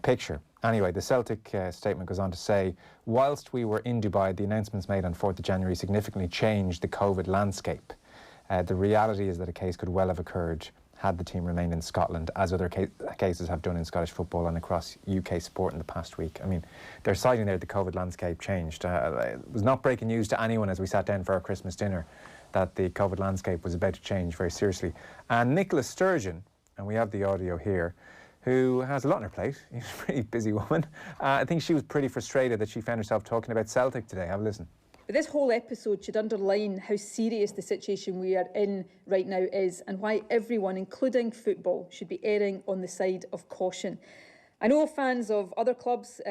picture. Anyway, the Celtic statement goes on to say, whilst we were in Dubai, the announcements made on 4th of January significantly changed the COVID landscape. The reality is that a case could well have occurred had the team remained in Scotland, as other cases have done in Scottish football and across UK sport in the past week. I mean, they're citing there the COVID landscape changed. It was not breaking news to anyone as we sat down for our Christmas dinner that the COVID landscape was about to change very seriously. And Nicola Sturgeon, and we have the audio here, who has a lot on her plate. She's a pretty busy woman. I think she was pretty frustrated that she found herself talking about Celtic today. Have a listen. But this whole episode should underline how serious the situation we are in right now is, and why everyone, including football, should be erring on the side of caution. I know fans of other clubs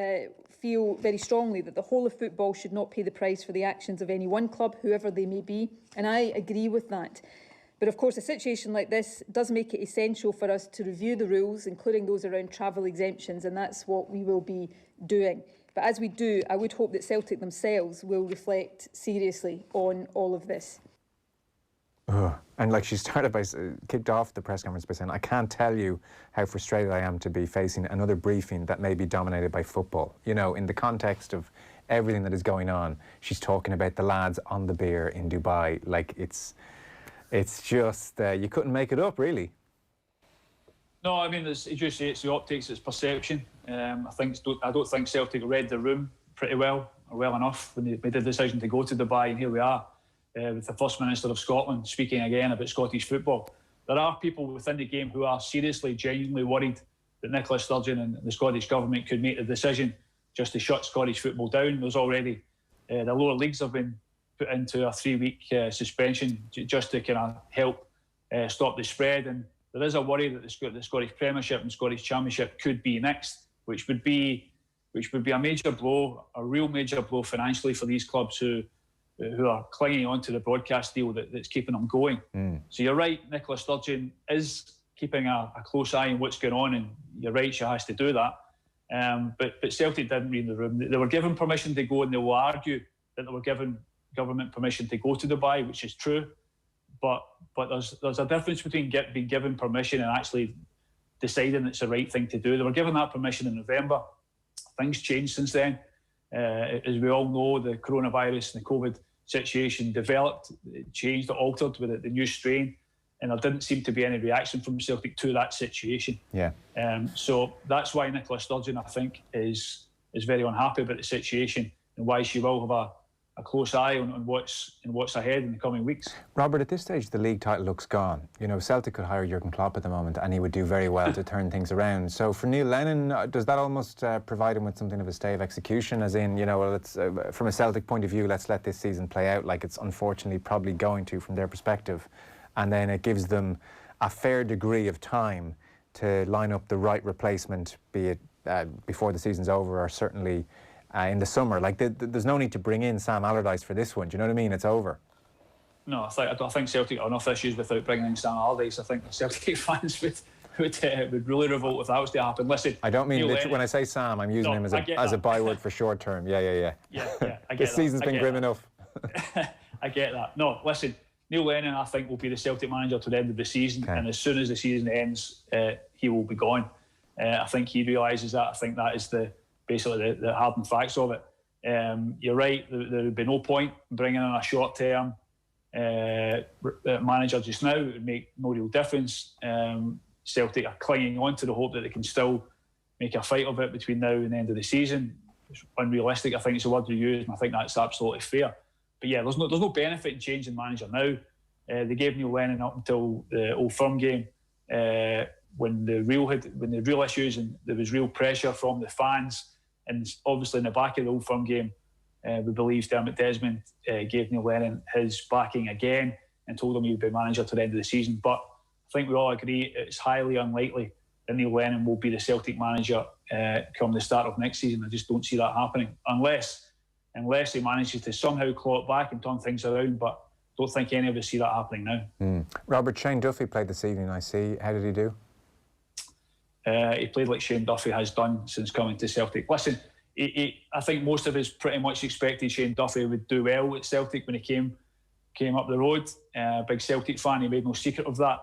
feel very strongly that the whole of football should not pay the price for the actions of any one club, whoever they may be, and I agree with that. But of course, a situation like this does make it essential for us to review the rules, including those around travel exemptions, and that's what we will be doing. But as we do, I would hope that Celtic themselves will reflect seriously on all of this. And like she started by, kicked off the press conference by saying, I can't tell you how frustrated I am to be facing another briefing that may be dominated by football. You know, in the context of everything that is going on, she's talking about the lads on the beer in Dubai. Like it's just, you couldn't make it up, really. No, I mean, as you say, it's the optics, it's perception. I don't think Celtic read the room pretty well, or well enough, when they made the decision to go to Dubai, and here we are, with the First Minister of Scotland speaking again about Scottish football. There are people within the game who are seriously, genuinely worried that Nicola Sturgeon and the Scottish Government could make the decision just to shut Scottish football down. There's already, the lower leagues have been put into a 3-week suspension just to kind of help stop the spread. And there is a worry that the Scottish Premiership and Scottish Championship could be next, which would be a major blow, a real major blow financially for these clubs who are clinging on to the broadcast deal that's keeping them going. So you're right, Nicola Sturgeon is keeping a close eye on what's going on, and you're right, she has to do that. But Celtic didn't read the room. They were given permission to go, and they will argue that they were given government permission to go to Dubai, which is true. But there's a difference between being given permission and actually deciding it's the right thing to do. They were given that permission in November. Things changed since then. As we all know, the coronavirus and the COVID situation developed, it changed, it altered with the new strain, and there didn't seem to be any reaction from Celtic to that situation. Yeah. So that's why Nicola Sturgeon, I think, is very unhappy about the situation, and why she will have a close eye on what's ahead in the coming weeks. Robert, at this stage, the league title looks gone. You know, Celtic could hire Jurgen Klopp at the moment, and he would do very well to turn things around. So for Neil Lennon, does that almost provide him with something of a stay of execution, as in, you know, well, let's, from a Celtic point of view, let's let this season play out like it's unfortunately probably going to from their perspective, and then it gives them a fair degree of time to line up the right replacement, be it before the season's over, or certainly in the summer. Like, there's no need to bring in Sam Allardyce for this one. Do you know what I mean? It's over. No, I think Celtic have enough issues without bringing in Sam Allardyce. I think Celtic fans would really revolt if that was to happen. Listen, I don't mean when I say Sam, I'm using him as a byword for short term. Yeah. Yeah, I get this season's been grim enough. I get that. No, listen, Neil Lennon, I think, will be the Celtic manager to the end of the season, and as soon as the season ends, he will be gone. I think he realises that. I think that is basically the hard and facts of it. You're right, there would be no point in bringing in a short-term manager just now. It would make no real difference. Celtic are clinging on to the hope that they can still make a fight of it between now and the end of the season. It's unrealistic, I think, it's the word you use, and I think that's absolutely fair. But yeah, there's no benefit in changing manager now. They gave Neil Lennon up until the Old Firm game when the real issues and there was real pressure from the fans. And obviously in the back of the Old Firm game, we believe Dermot Desmond gave Neil Lennon his backing again and told him he would be manager to the end of the season. But I think we all agree it's highly unlikely that Neil Lennon will be the Celtic manager come the start of next season. I just don't see that happening unless he manages to somehow claw it back and turn things around. But I don't think any of us see that happening now. Robert, Shane Duffy played this evening, I see. How did he do? He played like Shane Duffy has done since coming to Celtic. Listen, I think most of us pretty much expected Shane Duffy would do well at Celtic when he came up the road. Big Celtic fan, he made no secret of that.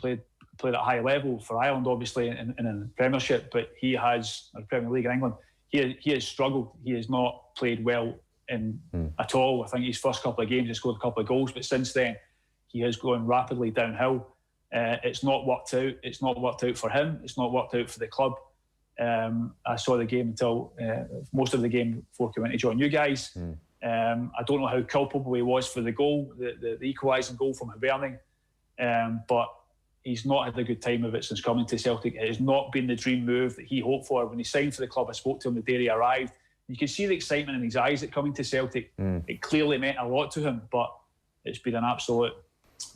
Played at a high level for Ireland, obviously, in the Premiership, but he has, or Premier League in England, he has struggled. He has not played well at all. I think his first couple of games he scored a couple of goals, but since then he has gone rapidly downhill. It's not worked out. It's not worked out for him. It's not worked out for the club. I saw the game until most of the game before coming to join you guys. I don't know how culpable he was for the goal, the equalising goal from Hibernian. But he's not had a good time of it since coming to Celtic. It has not been the dream move that he hoped for. When he signed for the club, I spoke to him the day he arrived. You could see the excitement in his eyes at coming to Celtic. It clearly meant a lot to him, but it's been an absolute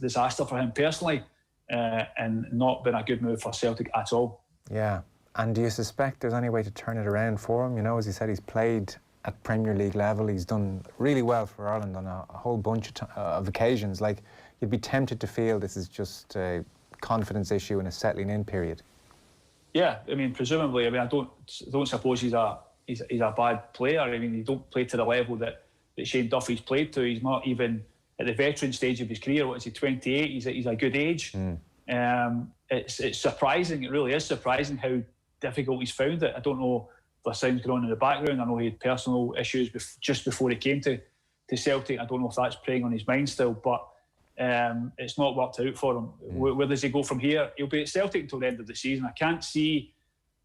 disaster for him personally, and not been a good move for Celtic at all. Yeah. And do you suspect there's any way to turn it around for him? You know, as he said, he's played at Premier League level. He's done really well for Ireland on a whole bunch of occasions. Like, you'd be tempted to feel this is just a confidence issue and a settling in period. Yeah, I mean, presumably. I mean, I don't suppose he's a bad player. I mean, he don't play to the level that Shane Duffy's played to. He's not even at the veteran stage of his career. What is he, 28? He's a good age. It's surprising. It really is surprising how difficult he's found it. I don't know if there's sounds going on in the background. I know he had personal issues just before he came to Celtic. I don't know if that's preying on his mind still, but it's not worked out for him. Where does he go from here? He'll be at Celtic until the end of the season. I can't see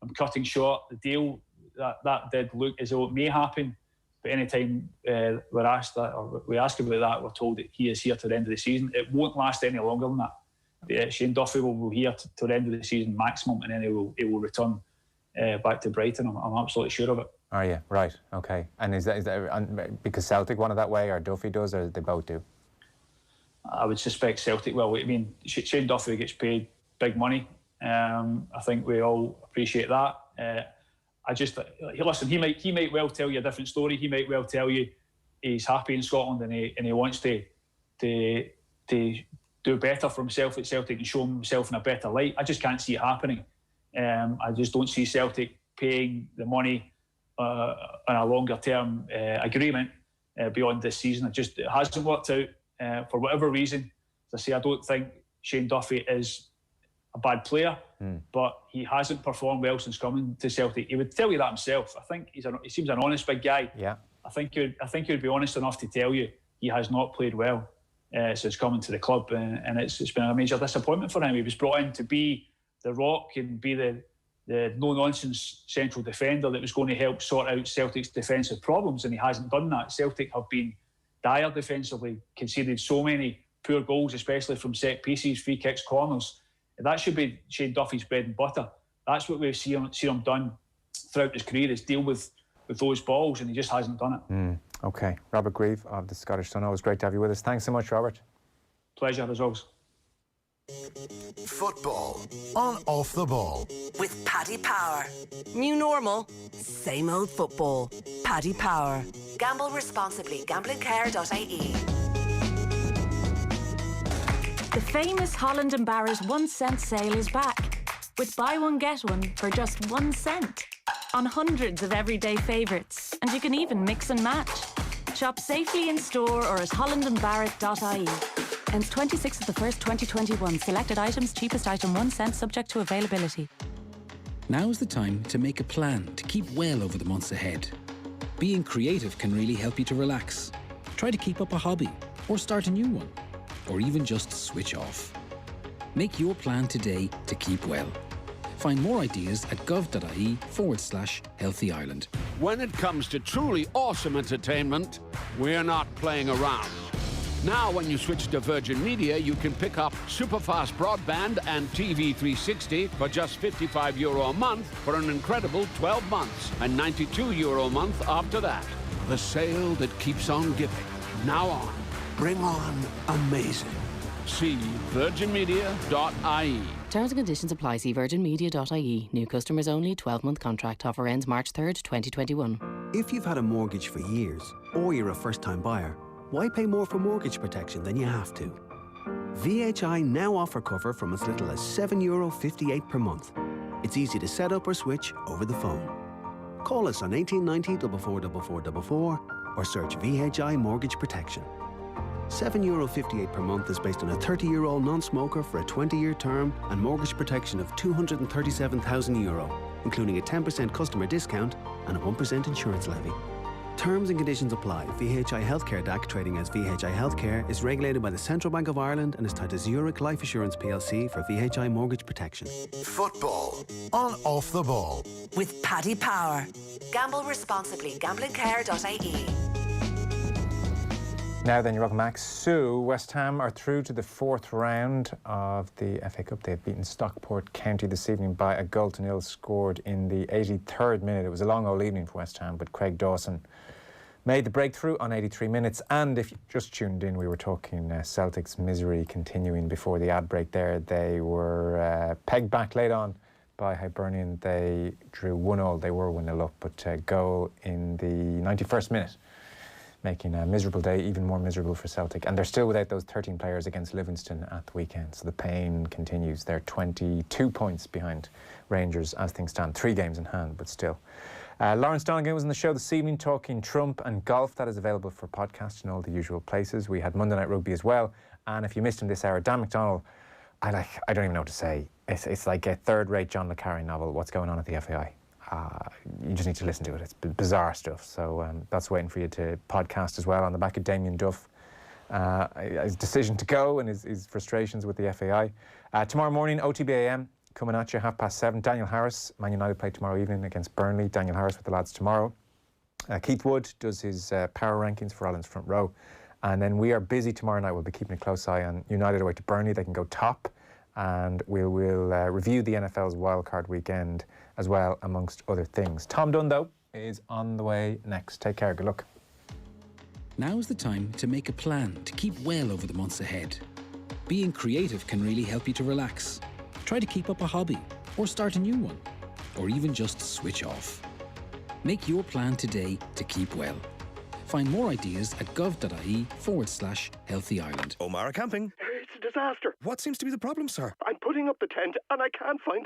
him cutting short the deal. That did look as though it may happen, but any time we ask about that, we're told that he is here to the end of the season. It won't last any longer than that. Shane Duffy will be here to the end of the season maximum, and then he will return back to Brighton. I'm absolutely sure of it. Are you? Right, okay. And is that because Celtic want it that way, or Duffy does, or they both do? I would suspect Celtic will. I mean, Shane Duffy gets paid big money. I think we all appreciate that. Listen, he might well tell you a different story. He might well tell you he's happy in Scotland and he wants to do better for himself at Celtic and show himself in a better light. I just can't see it happening. I just don't see Celtic paying the money on a longer term agreement beyond this season. It hasn't worked out for whatever reason. As I say, I don't think Shane Duffy is a bad player, but he hasn't performed well since coming to Celtic. He would tell you that himself. I think he seems an honest big guy. Yeah. I think he would be honest enough to tell you he has not played well since coming to the club, and it's been a major disappointment for him. He was brought in to be the rock and be the no-nonsense central defender that was going to help sort out Celtic's defensive problems, and he hasn't done that. Celtic have been dire defensively, conceded so many poor goals, especially from set pieces, free kicks, corners. That should be Shane Duffy's bread and butter. That's what we've seen him done throughout his career, is deal with those balls, and he just hasn't done it. OK. Robert Grieve of the Scottish Sun. Always great to have you with us. Thanks so much, Robert. Pleasure, as always. Football on Off the Ball. With Paddy Power. New normal, same old football. Paddy Power. Gamble responsibly. Gamblingcare.ie. The famous Holland & Barrett 1 cent sale is back, with buy one get one for just 1 cent on hundreds of everyday favourites, and you can even mix and match. Shop safely in store or at hollandandbarrett.ie. Ends 26th of the 1st, 2021. Selected items, cheapest item 1 cent, subject to availability. Now's the time to make a plan to keep well over the months ahead. Being creative can really help you to relax. Try to keep up a hobby, or start a new one, or even just switch off. Make your plan today to keep well. Find more ideas at gov.ie/Healthy Ireland. When it comes to truly awesome entertainment, we're not playing around. Now, when you switch to Virgin Media, you can pick up superfast broadband and TV 360 for just €55 a month for an incredible 12 months and €92 a month after that. The sale that keeps on giving. Now on. Bring on amazing. See virginmedia.ie. Terms and conditions apply. See virginmedia.ie. New customers only. 12-month contract. Offer ends March 3rd, 2021. If you've had a mortgage for years, or you're a first-time buyer, why pay more for mortgage protection than you have to? VHI now offer cover from as little as €7.58 per month. It's easy to set up or switch over the phone. Call us on 1890 444444 or search VHI Mortgage Protection. €7.58 per month is based on a 30-year-old non-smoker for a 20-year term and mortgage protection of €237,000, including a 10% customer discount and a 1% insurance levy. Terms and conditions apply. VHI Healthcare DAC, trading as VHI Healthcare, is regulated by the Central Bank of Ireland and is tied to Zurich Life Assurance plc for VHI mortgage protection. Football on Off the Ball. With Paddy Power. Gamble responsibly. Gamblingcare.ie. Now then, you're welcome back. Sue, West Ham are through to the fourth round of the FA Cup. They've beaten Stockport County this evening by a 0-0, scored in the 83rd minute. It was a long old evening for West Ham, but Craig Dawson made the breakthrough on 83 minutes. And if you just tuned in, we were talking Celtic's misery continuing before the ad break there. They were pegged back late on by Hibernian. They drew 1-1. They were 1-0 up, but goal in the 91st minute, making a miserable day even more miserable for Celtic. And they're still without those 13 players against Livingston at the weekend. So the pain continues. They're 22 points behind Rangers as things stand. 3 games in hand, but still. Lawrence Donegan was on the show this evening talking Trump and golf. That is available for podcast in all the usual places. We had Monday Night Rugby as well. And if you missed him this hour, Dan McDonnell, I don't even know what to say. It's like a third-rate John le Carré novel, what's going on at the FAI. You just need to listen to it. It's bizarre stuff. So that's waiting for you to podcast as well on the back of Damien Duff. His decision to go and his frustrations with the FAI. Tomorrow morning, OTB AM coming at you 7:30. Daniel Harris, Man United play tomorrow evening against Burnley. Daniel Harris with the lads tomorrow. Keith Wood does his power rankings for Ireland's front row. And then we are busy tomorrow night. We'll be keeping a close eye on United away to Burnley. They can go top. And we will review the NFL's wildcard weekend as well, amongst other things. Tom Dunn, though, is on the way next. Take care. Good luck. Now's the time to make a plan to keep well over the months ahead. Being creative can really help you to relax. Try to keep up a hobby, or start a new one, or even just switch off. Make your plan today to keep well. Find more ideas at gov.ie/Healthy Ireland. O'Mara Camping. It's a disaster. What seems to be the problem, sir? I'm putting up the tent and I can't find the